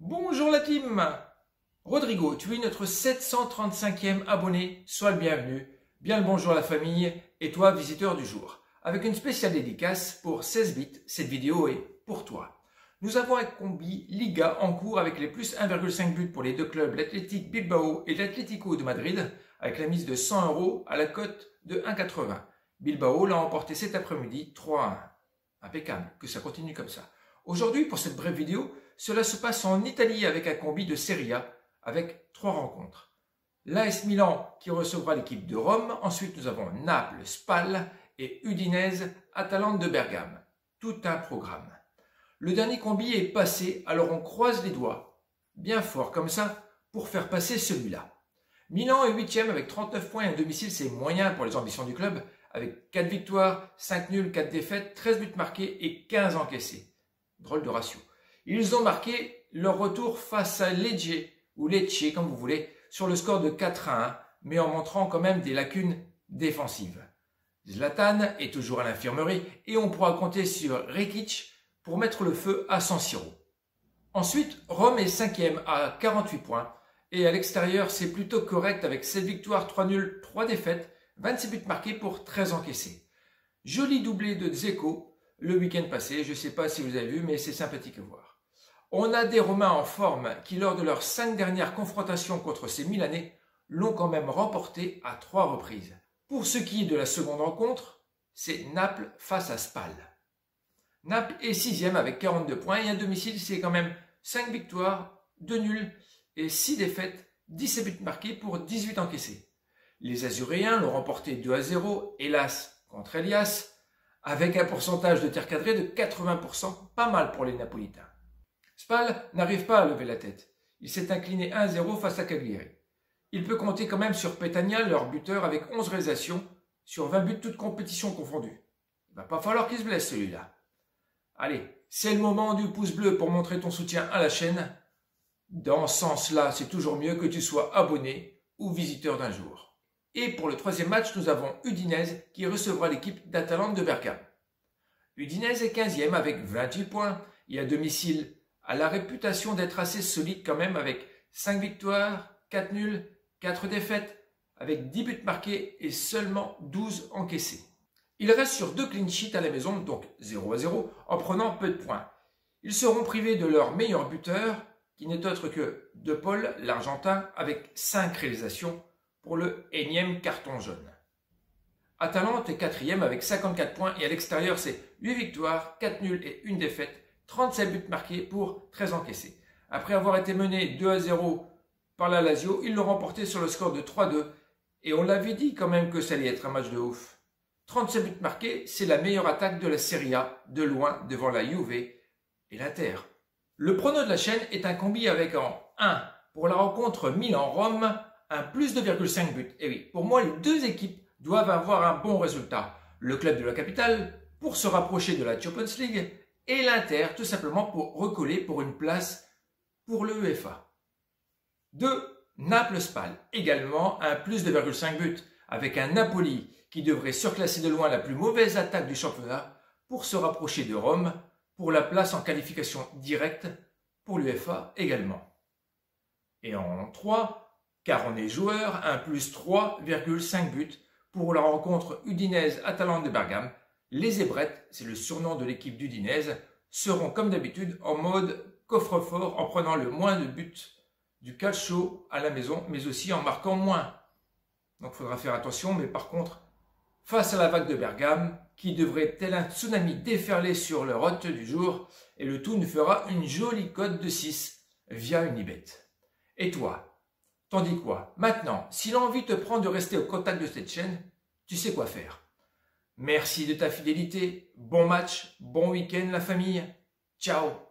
Bonjour la team! Rodrigo, tu es notre 735e abonné, sois le bienvenu. Bien le bonjour à la famille et toi, visiteur du jour. Avec une spéciale dédicace pour 16 bits, cette vidéo est pour toi. Nous avons un combi Liga en cours avec les plus 1,5 buts pour les deux clubs, l'Athletic Bilbao et l'Atlético de Madrid, avec la mise de 100 € à la cote de 1,80. Bilbao l'a emporté cet après-midi 3-1. Impeccable, que ça continue comme ça. Aujourd'hui, pour cette brève vidéo, cela se passe en Italie avec un combi de Serie A avec 3 rencontres. L'AS Milan qui recevra l'équipe de Rome. Ensuite, nous avons Naples, Spal et Udinese, Atalante de Bergame. Tout un programme. Le dernier combi est passé, alors on croise les doigts, bien fort comme ça, pour faire passer celui-là. Milan est 8e avec 39 points à domicile, c'est moyen pour les ambitions du club, avec 4 victoires, 5 nuls, 4 défaites, 13 buts marqués et 15 encaissés. Drôle de ratio. Ils ont marqué leur retour face à Lecce, ou Lecce comme vous voulez, sur le score de 4-1, mais en montrant quand même des lacunes défensives. Zlatan est toujours à l'infirmerie et on pourra compter sur Rekic pour mettre le feu à San Siro. Ensuite, Rome est 5e à 48 points et à l'extérieur c'est plutôt correct avec 7 victoires, 3 nuls, 3 défaites, 26 buts marqués pour 13 encaissés. Joli doublé de Dzeko le week-end passé, je ne sais pas si vous avez vu mais c'est sympathique à voir. On a des Romains en forme qui, lors de leurs 5 dernières confrontations contre ces Milanais, l'ont quand même remporté à 3 reprises. Pour ce qui est de la seconde rencontre, c'est Naples face à Spal. Naples est 6e avec 42 points et à domicile, c'est quand même 5 victoires, 2 nuls et 6 défaites, 17 buts marqués pour 18 encaissés. Les Azuréens l'ont remporté 2-0, hélas, contre Elias, avec un pourcentage de tirs cadrés de 80%, pas mal pour les Napolitains. Spal n'arrive pas à lever la tête. Il s'est incliné 1-0 face à Cagliari. Il peut compter quand même sur Petagna, leur buteur, avec 11 réalisations sur 20 buts toutes compétitions confondues. Il va pas falloir qu'il se blesse celui-là. Allez, c'est le moment du pouce bleu pour montrer ton soutien à la chaîne. Dans ce sens-là, c'est toujours mieux que tu sois abonné ou visiteur d'un jour. Et pour le troisième match, nous avons Udinese qui recevra l'équipe d'Atalante de Bergame. Udinese est 15e avec 28 points et à domicile a la réputation d'être assez solide quand même avec 5 victoires, 4 nuls, 4 défaites, avec 10 buts marqués et seulement 12 encaissés. Ils restent sur 2 clean sheets à la maison, donc 0-0, en prenant peu de points. Ils seront privés de leur meilleur buteur, qui n'est autre que De Paul, l'Argentin, avec 5 réalisations pour le énième carton jaune. Atalante est 4e avec 54 points et à l'extérieur c'est 8 victoires, 4 nuls et 1 défaite, 37 buts marqués pour 13 encaissés. Après avoir été mené 2-0 par la Lazio, ils l'ont remporté sur le score de 3-2 et on l'avait dit quand même que ça allait être un match de ouf. 37 buts marqués, c'est la meilleure attaque de la Serie A, de loin devant la Juve et l'Inter. Le prono de la chaîne est un combi avec en 1 pour la rencontre Milan-Rome, un plus 2,5 buts. Et oui, pour moi les deux équipes doivent avoir un bon résultat. Le club de la capitale pour se rapprocher de la Champions League et l'Inter tout simplement pour recoller pour une place pour le UEFA. 2. Naples-Spal, également un plus 2,5 buts, avec un Napoli qui devrait surclasser de loin la plus mauvaise attaque du championnat pour se rapprocher de Rome pour la place en qualification directe pour l'UEFA également. Et en 3, car on est joueur, un plus 3,5 buts pour la rencontre Udinese-Atalante de Bergame. Les Zébrettes, c'est le surnom de l'équipe d'Udinese, seront comme d'habitude en mode coffre-fort en prenant le moins de buts du calcio à la maison, mais aussi en marquant moins. Donc il faudra faire attention, mais par contre, face à la vague de Bergame, qui devrait tel un tsunami déferler sur le hôte du jour, et le tout nous fera une jolie cote de 6 via Unibet. Et toi, t'en dis quoi? Maintenant, si l'envie te prend de rester au contact de cette chaîne, tu sais quoi faire. Merci de ta fidélité, bon match, bon week-end la famille, ciao!